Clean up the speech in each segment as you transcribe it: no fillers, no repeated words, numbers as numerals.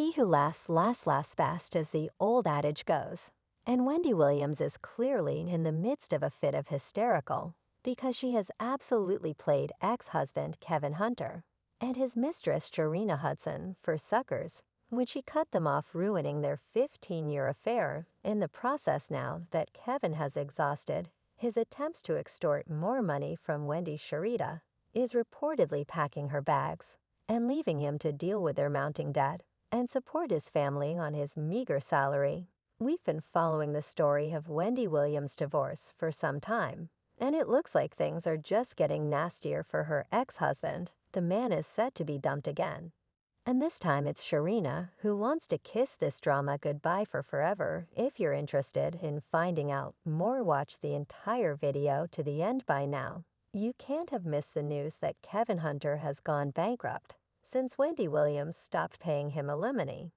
He who laughs best, as the old adage goes. And Wendy Williams is clearly in the midst of a fit of hysterical because she has absolutely played ex-husband Kevin Hunter and his mistress Sharina Hudson for suckers when she cut them off, ruining their 15-year affair in the process. Now that Kevin has exhausted his attempts to extort more money from Wendy, Sharina is reportedly packing her bags and leaving him to deal with their mounting debt and support his family on his meager salary. We've been following the story of Wendy Williams' divorce for some time, and it looks like things are just getting nastier for her ex-husband. The man is set to be dumped again. And this time it's Sharina who wants to kiss this drama goodbye for forever. If you're interested in finding out more, watch the entire video to the end. By now, you can't have missed the news that Kevin Hunter has gone bankrupt since Wendy Williams stopped paying him alimony.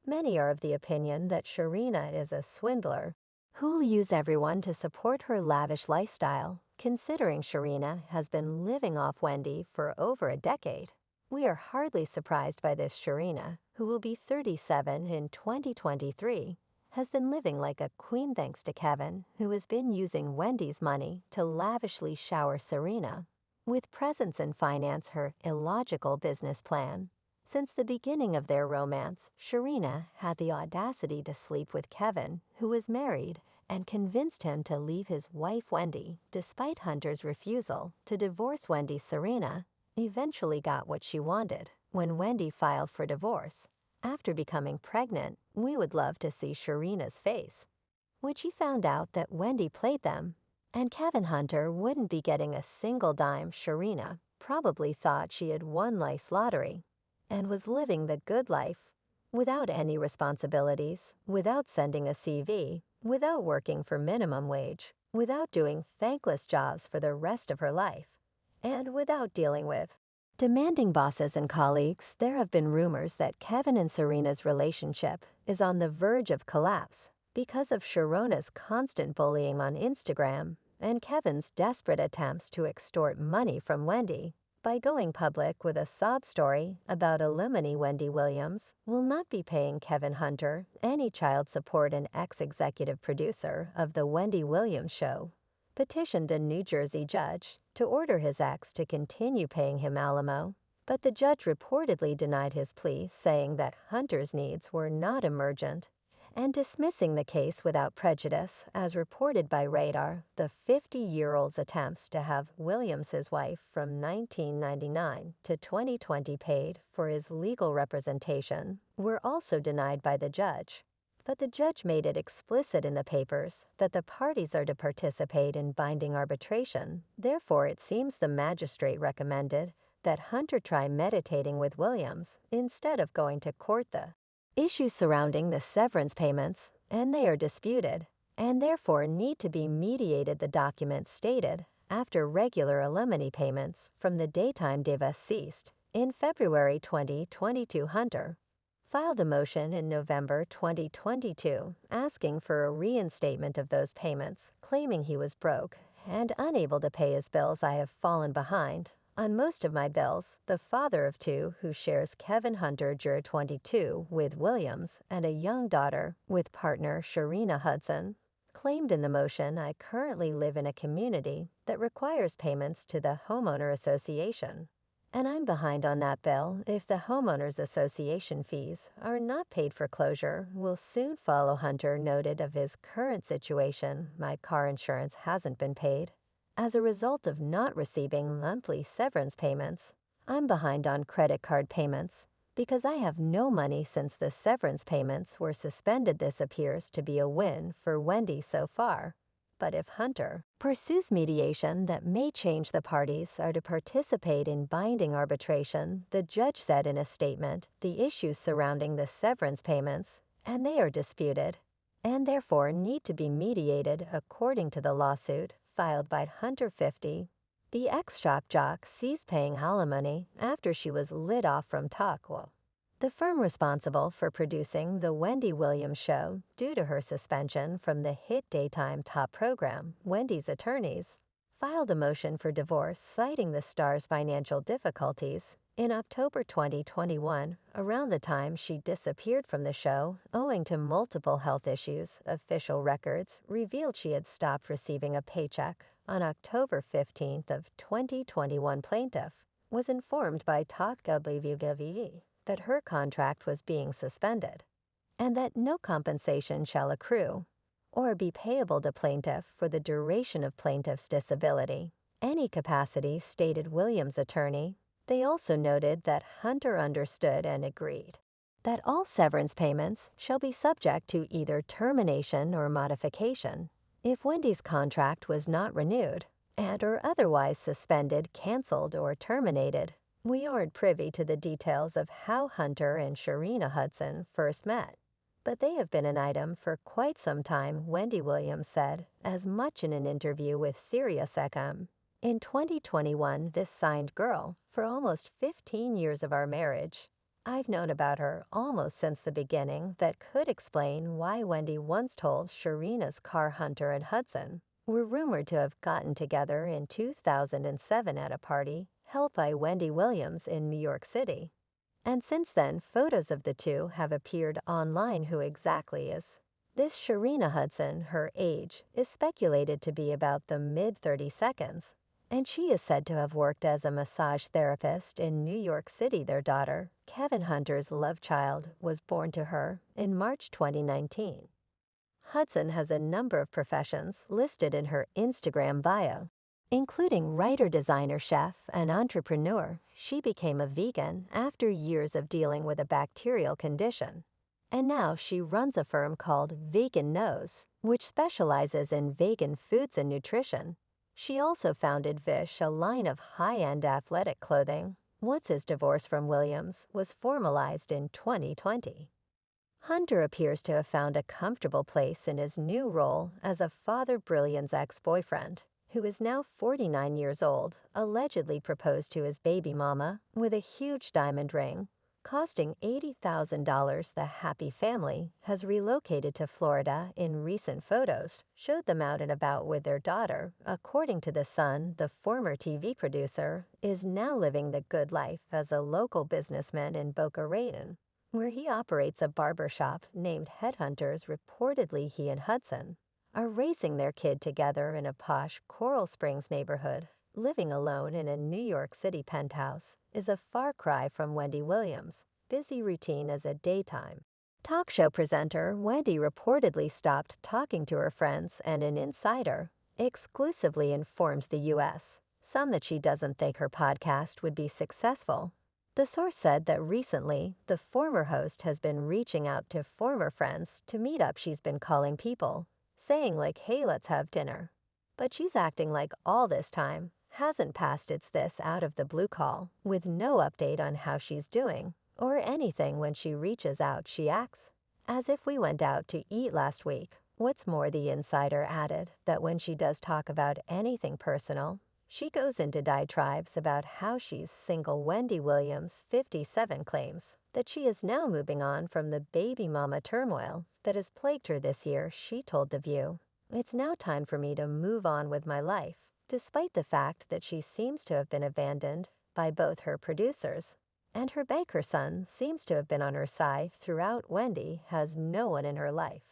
Many are of the opinion that Sharina is a swindler who'll use everyone to support her lavish lifestyle, considering Sharina has been living off Wendy for over a decade. We are hardly surprised by this. Sharina, who will be 37 in 2023, has been living like a queen thanks to Kevin, who has been using Wendy's money to lavishly shower Sharina with presents and finance her illogical business plan. Since the beginning of their romance, Sharina had the audacity to sleep with Kevin, who was married, and convinced him to leave his wife Wendy. Despite Hunter's refusal to divorce Wendy, Sharina eventually got what she wanted when Wendy filed for divorce. After becoming pregnant, we would love to see Sharina's face when she found out that Wendy played them, and Kevin Hunter wouldn't be getting a single dime. Sharina probably thought she had won life's lottery and was living the good life without any responsibilities, without sending a CV, without working for minimum wage, without doing thankless jobs for the rest of her life, and without dealing with demanding bosses and colleagues. There have been rumors that Kevin and Sharina's relationship is on the verge of collapse because of Sharina's constant bullying on Instagram and Kevin's desperate attempts to extort money from Wendy by going public with a sob story about alimony. Wendy Williams will not be paying Kevin Hunter any child support. An ex-executive producer of The Wendy Williams Show petitioned a New Jersey judge to order his ex to continue paying him alimony, but the judge reportedly denied his plea, saying that Hunter's needs were not emergent and dismissing the case without prejudice. As reported by Radar, the 50-year-old's attempts to have Williams' wife from 1999 to 2020 paid for his legal representation were also denied by the judge. But the judge made it explicit in the papers that the parties are to participate in binding arbitration. Therefore, it seems the magistrate recommended that Hunter try meditating with Williams instead of going to court. The issues surrounding the severance payments, and they are disputed, and therefore need to be mediated. The document stated, after regular alimony payments from the daytime diva ceased in February 2022, Hunter filed a motion in November 2022 asking for a reinstatement of those payments, claiming he was broke and unable to pay his bills. I have fallen behind on most of my bills. The father of two, who shares Kevin Hunter, juror 22, with Williams and a young daughter with partner Sharina Hudson, claimed in the motion, I currently live in a community that requires payments to the homeowner association, and I'm behind on that bill. If the homeowners association fees are not paid, foreclosure will soon follow. Hunter noted of his current situation, my car insurance hasn't been paid as a result of not receiving monthly severance payments. I'm behind on credit card payments because I have no money since the severance payments were suspended. This appears to be a win for Wendy so far. But if Hunter pursues mediation that may change, the parties are to participate in binding arbitration. The judge said in a statement, the issues surrounding the severance payments, and they are disputed, and therefore need to be mediated. According to the lawsuit filed by Hunter 50, the ex-shop jock ceased paying alimony after she was laid off from Talkwell, the firm responsible for producing The Wendy Williams Show, due to her suspension from the hit daytime top program. Wendy's attorneys filed a motion for divorce, citing the star's financial difficulties In October 2021, around the time she disappeared from the show owing to multiple health issues, official records revealed she had stopped receiving a paycheck. On October 15th of 2021, plaintiff was informed by Talk WWE that her contract was being suspended and that no compensation shall accrue or be payable to plaintiff for the duration of plaintiff's disability. Any capacity, stated Williams' attorney. They also noted that Hunter understood and agreed that all severance payments shall be subject to either termination or modification if Wendy's contract was not renewed and or otherwise suspended, canceled, or terminated. We aren't privy to the details of how Hunter and Sharina Hudson first met, but they have been an item for quite some time, Wendy Williams said, as much in an interview with SiriusXM. In 2021, this signed girl, for almost 15 years of our marriage. I've known about her almost since the beginning. That could explain why Wendy once told Sharina's car Hunter and Hudson were rumored to have gotten together in 2007 at a party held by Wendy Williams in New York City. And since then, photos of the two have appeared online. Who exactly is this Sharina Hudson? Her age is speculated to be about the mid-30s, and she is said to have worked as a massage therapist in New York City. Their daughter, Kevin Hunter's love child, was born to her in March 2019. Hudson has a number of professions listed in her Instagram bio, including writer, designer, chef, and entrepreneur. She became a vegan after years of dealing with a bacterial condition. And now she runs a firm called Vegan Knows, which specializes in vegan foods and nutrition. She also founded Vish, a line of high-end athletic clothing, once his divorce from Williams was formalized in 2020. Hunter appears to have found a comfortable place in his new role as a father. Brilliant's ex-boyfriend, who is now 49 years old, allegedly proposed to his baby mama with a huge diamond ring costing $80,000. The happy family has relocated to Florida. In recent photos, showed them out and about with their daughter. According to The Sun, the former TV producer is now living the good life as a local businessman in Boca Raton, where he operates a barber shop named Headhunters. Reportedly, he and Hudson are raising their kid together in a posh Coral Springs neighborhood. Living alone in a New York City penthouse is a far cry from Wendy Williams' busy routine as a daytime talk show presenter. Wendy reportedly stopped talking to her friends, and an insider exclusively informs the U.S. some that she doesn't think her podcast would be successful. The source said that recently, the former host has been reaching out to former friends to meet up. She's been calling people, saying like, hey, let's have dinner. But she's acting like all this time hasn't passed. It's this out of the blue call, with no update on how she's doing or anything. When she reaches out, she acts as if we went out to eat last week. What's more, the insider added that when she does talk about anything personal, she goes into diatribes about how she's single. Wendy Williams, 57, claims that she is now moving on from the baby mama turmoil that has plagued her this year. She told The View, "It's now time for me to move on with my life," despite the fact that she seems to have been abandoned by both her producers and her bank. Her son seems to have been on her side throughout. Wendy has no one in her life